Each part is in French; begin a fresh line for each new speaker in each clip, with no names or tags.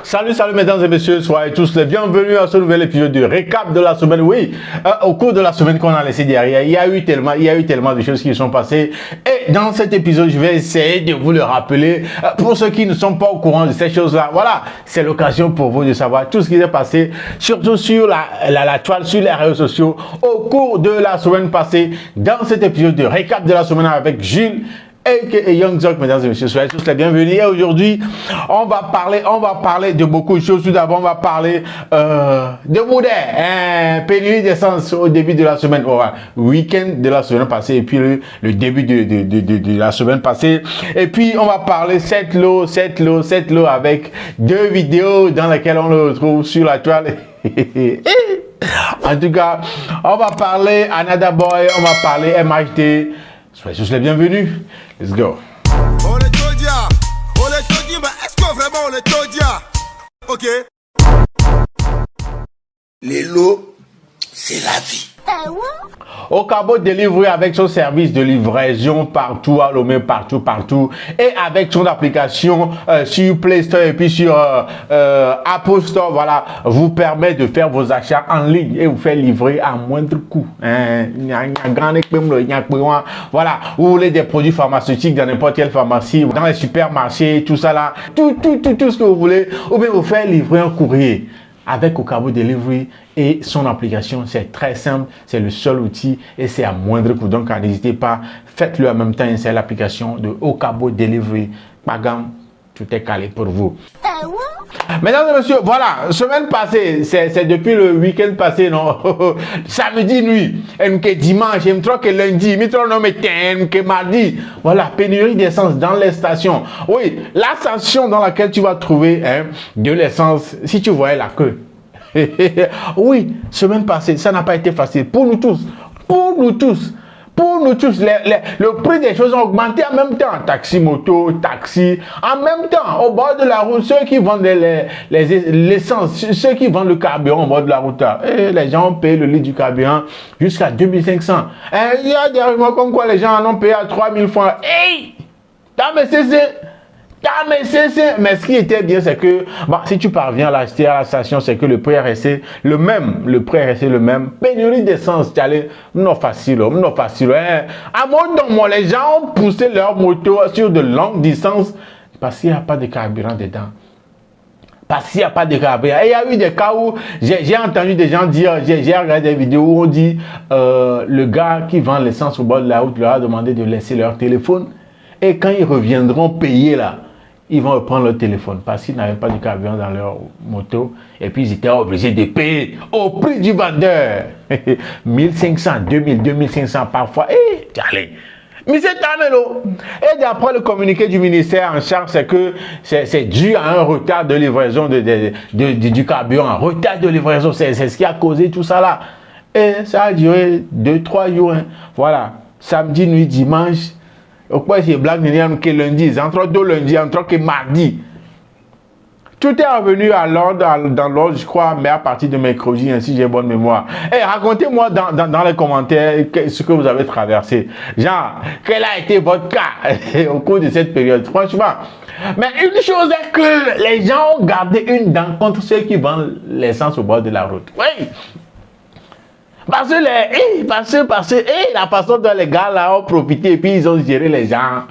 Salut mesdames et messieurs, soyez tous les bienvenus à ce nouvel épisode de récap de la semaine. Oui, au cours de la semaine qu'on a laissé derrière, il y a eu tellement de choses qui sont passées. Et dans cet épisode, je vais essayer de vous le rappeler. Pour ceux qui ne sont pas au courant de ces choses-là, voilà, c'est l'occasion pour vous de savoir tout ce qui s'est passé, surtout sur la toile, sur les réseaux sociaux, au cours de la semaine passée. Dans cet épisode de récap de la semaine avec Jules et Young Zok, mesdames et messieurs, soyez tous les bienvenus. Et aujourd'hui, on va parler de beaucoup de choses. Tout d'abord, on va parler de Boudet, pénurie d'essence au début de la semaine, week-end de la semaine passée, et puis le début de la semaine passée. Et puis, on va parler 7 lots avec 2 vidéos dans lesquelles on le retrouve sur la toile. En tout cas, on va parler Another Boy, on va parler MHD. Soyez tous les bienvenus. Let's go.
On les dit, mais est-ce que vraiment on les dit? Ok.
Les lots, c'est la vie.
Okabo Delivery avec son service de livraison partout à Lomé, partout, et avec son application sur Play Store et puis sur Apple Store, voilà, vous permet de faire vos achats en ligne et vous faire livrer à moindre coût. Voilà, vous voulez des produits pharmaceutiques dans n'importe quelle pharmacie, dans les supermarchés, tout ça là, tout ce que vous voulez, ou bien vous faire livrer un courrier. Avec Okabo Delivery et son application, c'est très simple, c'est le seul outil et c'est à moindre coût. Donc, n'hésitez pas, faites-le en même temps, c'est l'application de Okabo Delivery. Pagam, tout est calé pour vous. Mesdames et messieurs, voilà, semaine passée, c'est depuis le week-end passé, non? Samedi nuit, et dimanche, et que lundi, et mardi. Voilà, pénurie d'essence dans les stations. Oui, la station dans laquelle tu vas trouver de l'essence, si tu voyais la queue. Oui, semaine passée, ça n'a pas été facile pour nous tous. Le prix des choses a augmenté en même temps. Taxi, moto, taxi, en même temps, au bord de la route, ceux qui vendent l'essence, ceux qui vendent le carburant au bord de la route, et les gens ont payé le litre du carburant jusqu'à 2500. Il y a des rumeurs comme quoi les gens en ont payé à 3000 francs. Hey! Mais ce qui était bien, c'est que si tu parviens à l'acheter à la station, c'est que le prix est resté le même. Pénurie d'essence, non facile. À moi, les gens ont poussé leur moto sur de longues distances parce qu'il n'y a pas de carburant dedans. Et il y a eu des cas où j'ai entendu des gens dire, j'ai regardé des vidéos où on dit le gars qui vend l'essence au bord de la route leur a demandé de laisser leur téléphone. Et quand ils reviendront payer là, ils vont reprendre leur téléphone parce qu'ils n'avaient pas de carburant dans leur moto. Et puis ils étaient obligés de payer au prix du vendeur. 1500, 2000, 2500 parfois. Mais c'est tamelo. Et d'après le communiqué du ministère en charge, c'est que c'est dû à un retard de livraison du carburant. Un retard de livraison, c'est ce qui a causé tout ça là. Et ça a duré 2-3 jours. Voilà. Samedi nuit, dimanche. Pourquoi c'est blague que lundi, entre deux lundi, entre que mardi. Tout est revenu à l'ordre, dans l'ordre, je crois, mais à partir de mercredi, si j'ai bonne mémoire. Et racontez-moi dans les commentaires ce que vous avez traversé. Genre, quel a été votre cas au cours de cette période, franchement. Mais une chose est que les gens ont gardé une dent contre ceux qui vendent l'essence au bord de la route. Oui. Parce que la façon dont les gars là ont profité et puis ils ont géré les gens.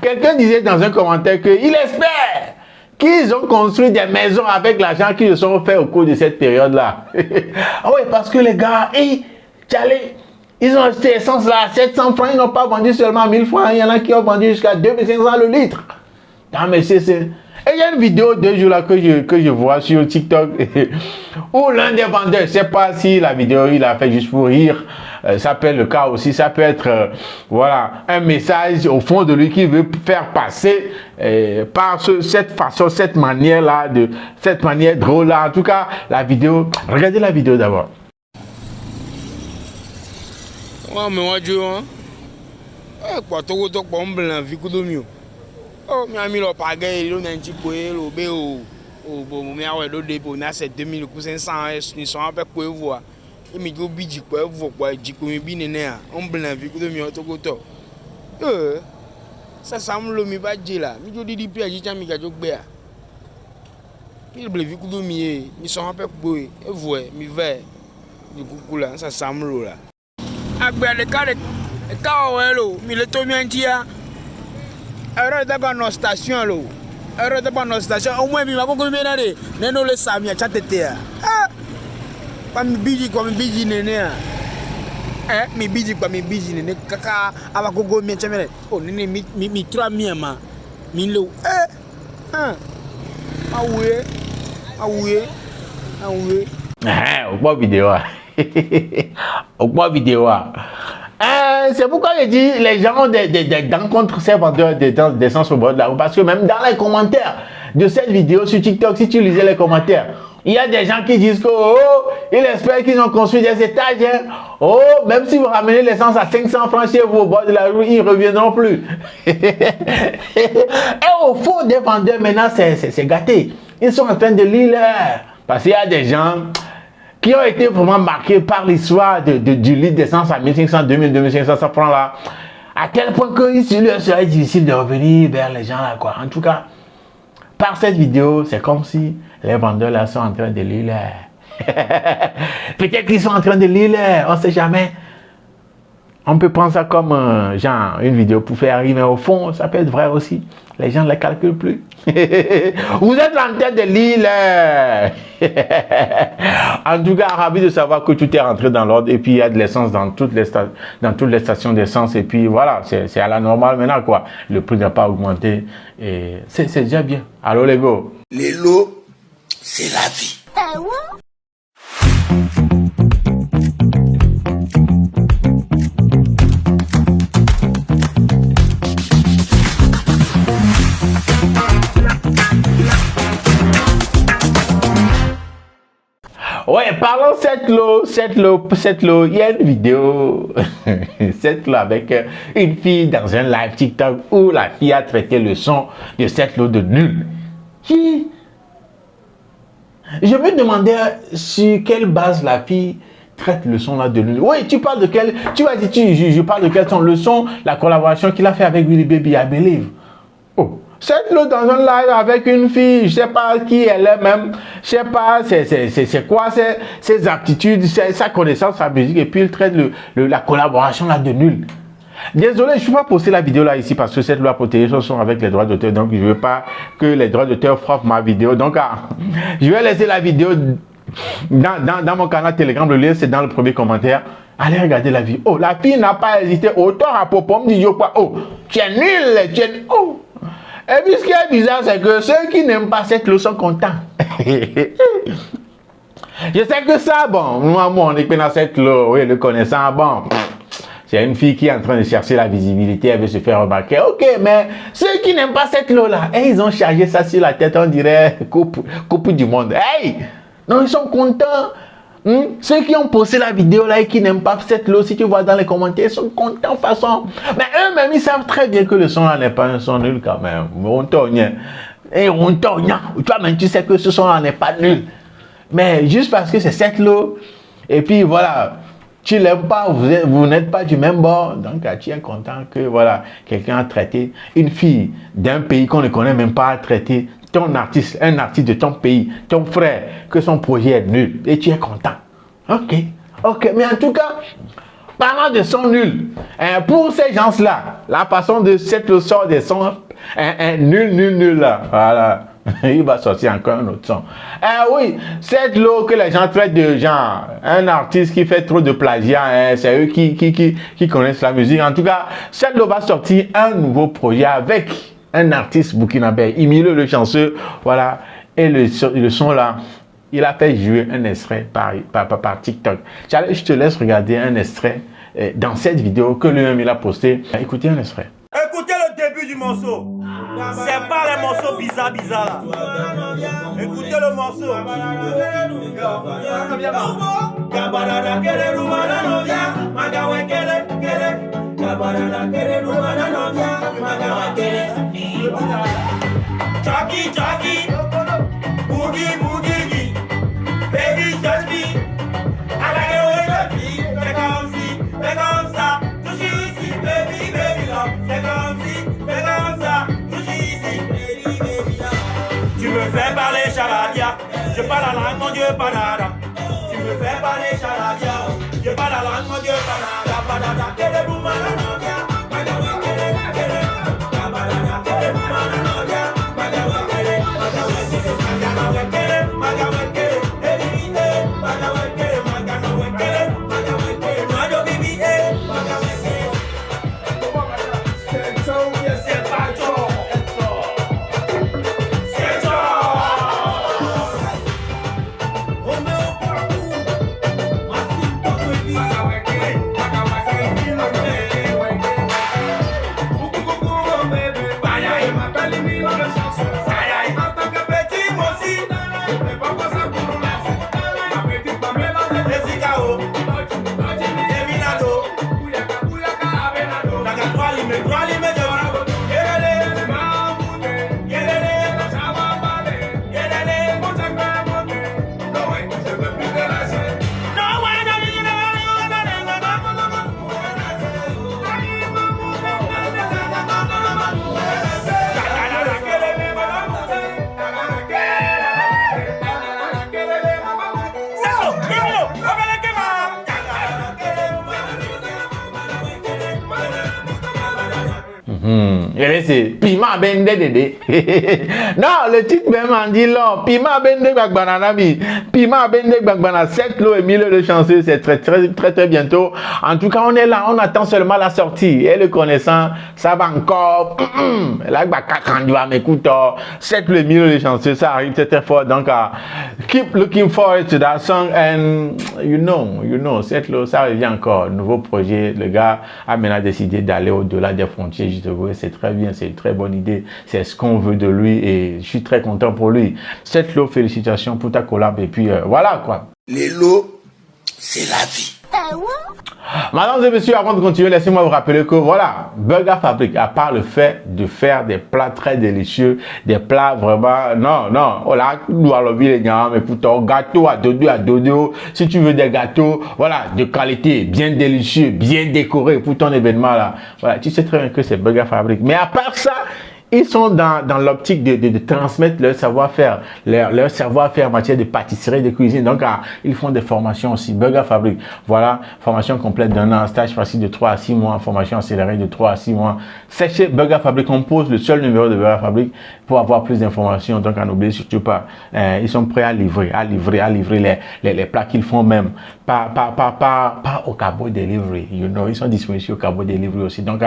Quelqu'un disait dans un commentaire qu'il espère qu'ils ont construit des maisons avec l'argent qu'ils se sont fait au cours de cette période-là. Oui, parce que les gars, ils ont acheté l'essence là à 700 francs, ils n'ont pas vendu seulement 1000 francs, il y en a qui ont vendu jusqu'à 2500 le litre. Non mais Et il y a une vidéo 2 jours là que je vois sur TikTok où l'un des vendeurs, je ne sais pas si la vidéo il a fait juste pour rire, ça peut être le cas aussi, ça peut être voilà, un message au fond de lui qui veut faire passer par cette façon, cette manière là, cette manière drôle là. En tout cas, la vidéo, regardez la vidéo d'abord.
Oh, mi ami lo pagaille lo nanti poe lo be o bo mi awe do de po na se 2500 ni so ape ko evu a e mi go biji ko evu ko ji ko mi bi ne a on bla vi ko do mi to ko to ça sam lo mi ba je la mi jo didi pi aji cha mi ga jo gbe a Il bleu vu que mi sont un peu beau et voix mi vert du coucou là ça samlo là. Agbe le cas welo mi le to mi antia. Ero de ba no station lo. Ero de ba no station au moins mi ma ko mi na de neno le samia chatete ah. Pas mi biji ko mi biji nene ah. Mi biji ko mi biji nene kaka aba ko go mi chamere. Oh nene mi 3 mi ma. Mi lo Aoué.
Au point vidéo. Au point vidéo. C'est pourquoi je dis les gens ont des dents contre ces vendeurs d'essence au bord de la route. Parce que même dans les commentaires de cette vidéo sur TikTok, si tu lisais les commentaires, il y a des gens qui disent que ils espèrent qu'ils ont construit des étages. Hein. Oh, même si vous ramenez l'essence à 500 francs chez vous au bord de la rue, ils ne reviendront plus. Et au fond des vendeurs, maintenant, c'est gâté. Ils sont en train de lire. Parce qu'il y a des gens qui ont été vraiment marqués par l'histoire du litre d'essence à 1500, 2000, 2500 francs là. À tel point qu'il leur serait difficile de revenir vers les gens là, quoi. En tout cas, par cette vidéo, c'est comme si les vendeurs là sont en train de lire. Peut-être qu'ils sont en train de lire, on ne sait jamais. On peut prendre ça comme genre une vidéo pour faire rire, mais au fond, ça peut être vrai aussi. Les gens ne les calculent plus. Vous êtes en train de lire. En tout cas, ravi de savoir que tout est rentré dans l'ordre et puis il y a de l'essence dans toutes les stations d'essence et puis voilà, c'est à la normale maintenant quoi. Le prix n'a pas augmenté et c'est déjà bien. Alors les gars.
Les lots, c'est la vie.
Ouais, parlons cette l'eau, il y a une vidéo, cette l'eau avec une fille dans un live TikTok où la fille a traité le son de cette l'eau de nul. Qui? Je me demandais sur quelle base la fille traite le son là de nul. Oui, tu parles de quel, tu vas dire, je parle de quel son, le son, la collaboration qu'il a fait avec Willy Baby, I Believe. Oh. Cette l'eau dans un live avec une fille, je sais pas qui elle est même, je sais pas c'est quoi ses aptitudes, sa connaissance, sa musique, et puis il traite la collaboration là de nul. Désolé, je ne peux pas poster la vidéo là ici parce que cette loi protège son son avec les droits d'auteur, donc je ne veux pas que les droits d'auteur frappent ma vidéo. Donc je vais laisser la vidéo dans mon canal Telegram, le lien c'est dans le premier commentaire. Allez regarder la vidéo. Oh, la fille n'a pas hésité, autant à propos me dit quoi, oh, tu es nul, tu es... Oh. Et puis ce qui est bizarre, c'est que ceux qui n'aiment pas cette leçon sont contents. Je sais que ça, bon, moi, on est dans cette loi, oui, le connaissant, bon, c'est une fille qui est en train de chercher la visibilité, elle veut se faire remarquer. Ok, mais ceux qui n'aiment pas cette loi-là, ils ont chargé ça sur la tête, on dirait coupe du monde. Hey! Non, ils sont contents. Ceux qui ont posté la vidéo là et qui n'aiment pas cette loi, si tu vois dans les commentaires, ils sont contents de façon. Mais eux-mêmes, ils savent très bien que le son là n'est pas un son nul quand même. Et on tourne. Toi-même, tu sais que ce son là n'est pas nul. Mais juste parce que c'est cette loi, et puis voilà, tu l'aimes pas, vous n'êtes pas du même bord. Donc tu es content que voilà, quelqu'un a traité une fille d'un pays qu'on ne connaît même pas, a traité ton artiste, un artiste de ton pays, ton frère, que son projet est nul. Et tu es content. Ok. Mais en tout cas, parlant de son nul, pour ces gens-là, la façon de cette leçon des sons, nul là, voilà. Il va sortir encore un autre son. Oui, cette l'eau que les gens traitent de genre, un artiste qui fait trop de plagiat, c'est eux qui connaissent la musique. En tout cas, cette l'eau va sortir un nouveau projet avec un artiste burkinabé, Emilio le chanceux, voilà. Et le son là, il a fait jouer un extrait par TikTok. Je te laisse regarder un extrait dans cette vidéo que lui-même il a posté. Écoutez un extrait.
Écoutez le début du morceau. C'est pas les morceaux bizarres là. Écoutez le morceau. Chucky, boogie, boogie, baby, touch me. I like it when you touch me. Fais comme ça, touche ici, baby, baby, love. Fais comme ça, touche ici, baby, baby, love. Tu me fais parler charade. chaladia. Je parle la langue, mon Dieu, panada. Tu me fais parler chaladia. Je parle la langue, mon Dieu, panada. Panada, kele boumana, non, bien. Padawa, kele, kele. Panada, kele boumana, non, bien. Padawa, kele, padawa, kele. Magana, kele, magana, kele. Evite, padawa, kele, magana, kele. Padawa, kele. Mado, bibi, magana, kele. C'est trop, c'est pas trop. C'est trop.
C'est Pima Bende Dede. Non, le titre même en dit long. Pima Bende Bagbananabi. Pima Bende Bagbana. 7 lots et 1000 de chanceux. C'est très bientôt. En tout cas, on est là. On attend seulement la sortie. Et le connaissant, ça va encore. Là, quand tu vas m'écouter, 7 lots et 1000 de chanceux. Ça arrive très fort. Donc, keep looking forward to that song. And you know, 7 lots, ça revient encore. Nouveau projet. Le gars a maintenant décidé d'aller au-delà des frontières. Je te vois, c'est très bien. C'est une très bonne idée, c'est ce qu'on veut de lui et je suis très content pour lui. Cette lot, félicitations pour ta collab et puis voilà quoi.
Les lots, c'est la vie.
Mesdames et messieurs, avant de continuer, laissez-moi vous rappeler que voilà, Burger Fabric, à part le fait de faire des plats très délicieux, des plats vraiment, non, oh là, nous allons les gars, mais écoute, gâteau à dodo, si tu veux des gâteaux, voilà, de qualité, bien délicieux, bien décorés pour ton événement là, voilà, tu sais très bien que c'est Burger Fabric. Mais à part ça, ils sont dans l'optique de transmettre leur savoir-faire, leur savoir-faire en matière de pâtisserie, de cuisine. Donc, ils font des formations aussi. Burger Fabric, voilà, formation complète d'un an, stage facile de 3 à 6 mois, formation accélérée de 3 à 6 mois. C'est chez Burger Fabric, on pose le seul numéro de Burger Fabric pour avoir plus d'informations. Donc, n'oubliez surtout pas, ils sont prêts à livrer les plats qu'ils font même. Pas au Cabo Delivery, you know, ils sont disponibles au Cabo Delivery aussi. Donc,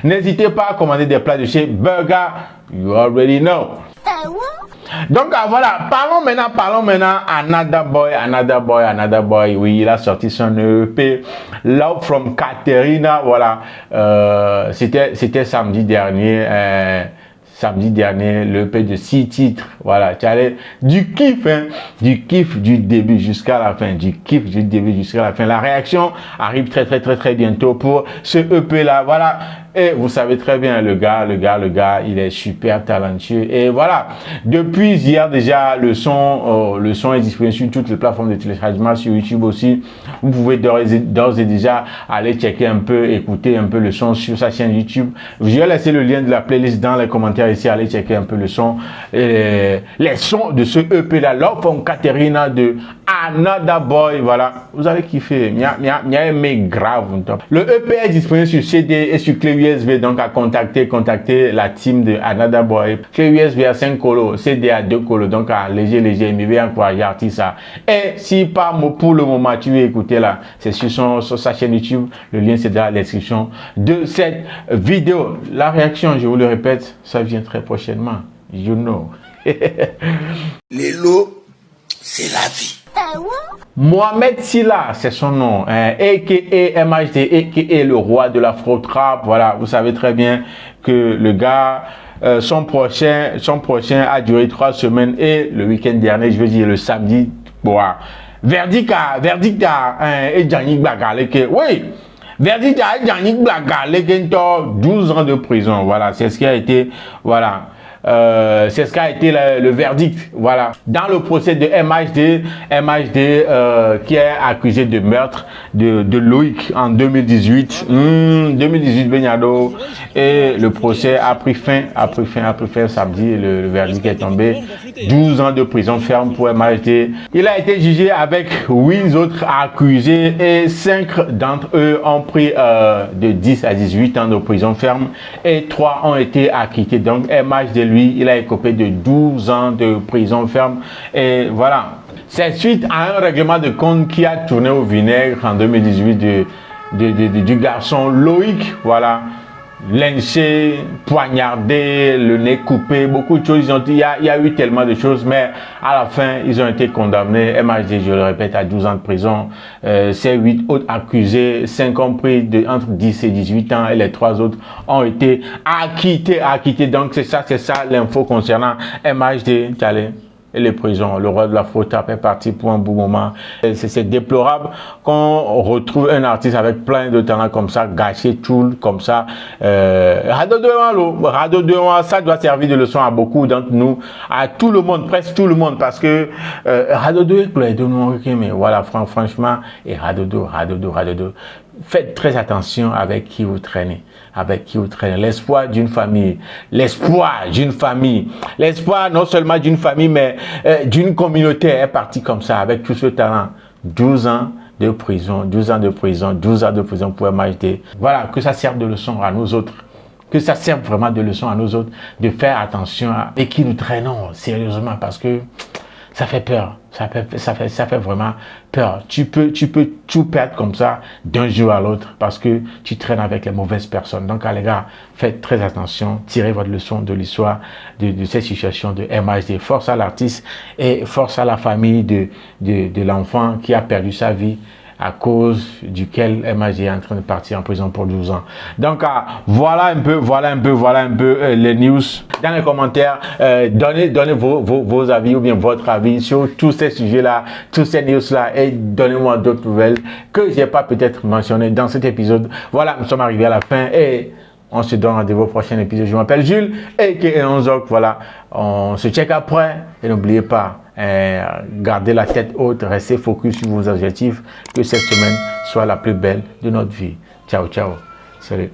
n'hésitez pas à commander des plats de chez Burger. You already know. Donc voilà, parlons maintenant Another Boy. Oui, il a sorti son EP Love from Katerina. Voilà, c'était samedi dernier. Le EP de 6 titres. Voilà, tu allais du kiff, du début jusqu'à la fin, La réaction arrive très bientôt pour ce EP là. Voilà. Et vous savez très bien, le gars, il est super talentueux. Et voilà, depuis hier déjà, le son est disponible sur toutes les plateformes de téléchargement, sur YouTube aussi. Vous pouvez d'ores et déjà aller checker un peu, écouter un peu le son sur sa chaîne YouTube. Je vais laisser le lien de la playlist dans les commentaires ici, allez checker un peu le son, les sons de ce EP là, Love from Katerina de Another Boy. Voilà, vous allez kiffer. Mia aimé grave. Le EP est disponible sur CD et sur clé USB, donc à contacter la team de Another Boy. Clé USB à 5 colos, CD à 2 colos, donc à léger, mais bien encourager l'artiste ça. Et si pas pour le moment tu veux écouter là, c'est sur sa chaîne YouTube, le lien c'est dans la description de cette vidéo. La réaction, je vous le répète, ça vient très prochainement, you know.
Les lots, c'est la vie.
Mohamed Silla, c'est son nom, a.k.a. MHD, a.k.a. le roi de l'afro-trap. Voilà, vous savez très bien que le gars, son prochain a duré 3 semaines et le week-end dernier, je veux dire le samedi, verdict et Janik Bagaleke, oui, verdict à Janik Bagaleke, 12 ans de prison. Voilà, c'est ce qui a été, voilà. c'est ce qu'a été le verdict. Voilà. Dans le procès de MHD qui est accusé de meurtre de Loïc en 2018. 2018, Benyado. Et le procès a pris fin samedi. Le verdict est tombé. 12 ans de prison ferme pour MHD. Il a été jugé avec 8 autres accusés et 5 d'entre eux ont pris de 10 à 18 ans de prison ferme et 3 ont été acquittés. Donc MHD, lui, il a écopé de 12 ans de prison ferme. Et voilà. C'est suite à un règlement de compte qui a tourné au vinaigre en 2018 du garçon Loïc. Voilà. Lynché, poignardé, le nez coupé, beaucoup de choses. Il y a eu tellement de choses, mais à la fin, ils ont été condamnés. MHD, je le répète, à 12 ans de prison. Ces 8 autres accusés, 5 ont pris entre 10 et 18 ans et les 3 autres ont été acquittés. Donc, c'est ça l'info concernant MHD. Et les prisons, le roi de la faute est parti pour un bon moment. C'est déplorable qu'on retrouve un artiste avec plein de talents comme ça, gâché tout comme ça. Rado de ça doit servir de leçon à beaucoup d'entre nous, à tout le monde, presque tout le monde, parce que Rado de mais voilà, franchement, et Rado de. Faites très attention avec qui vous traînez. L'espoir d'une famille. L'espoir non seulement d'une famille, mais d'une communauté est parti comme ça, avec tout ce talent. 12 ans de prison pour MHD. Voilà, que ça serve de leçon à nous autres. Que ça serve vraiment de leçon à nous autres, de faire attention à qui nous traînons sérieusement, parce que ça fait peur. Ça fait vraiment peur. Tu peux tout perdre comme ça d'un jour à l'autre parce que tu traînes avec les mauvaises personnes. Donc, les gars, faites très attention. Tirez votre leçon de l'histoire de cette situation de MHD. Force à l'artiste et force à la famille de l'enfant qui a perdu sa vie à cause duquel MHD est en train de partir en prison pour 12 ans. Donc, voilà un peu les news. Dans les commentaires, donnez vos avis ou bien votre avis sur tous ces sujets-là, tous ces news-là, et donnez-moi d'autres nouvelles que j'ai pas peut-être mentionnées dans cet épisode. Voilà, nous sommes arrivés à la fin et on se donne rendez-vous au prochain épisode. Je m'appelle Jules et Onzok. Voilà, on se check après et n'oubliez pas, gardez la tête haute, restez focus sur vos objectifs, que cette semaine soit la plus belle de notre vie. Ciao, ciao. Salut.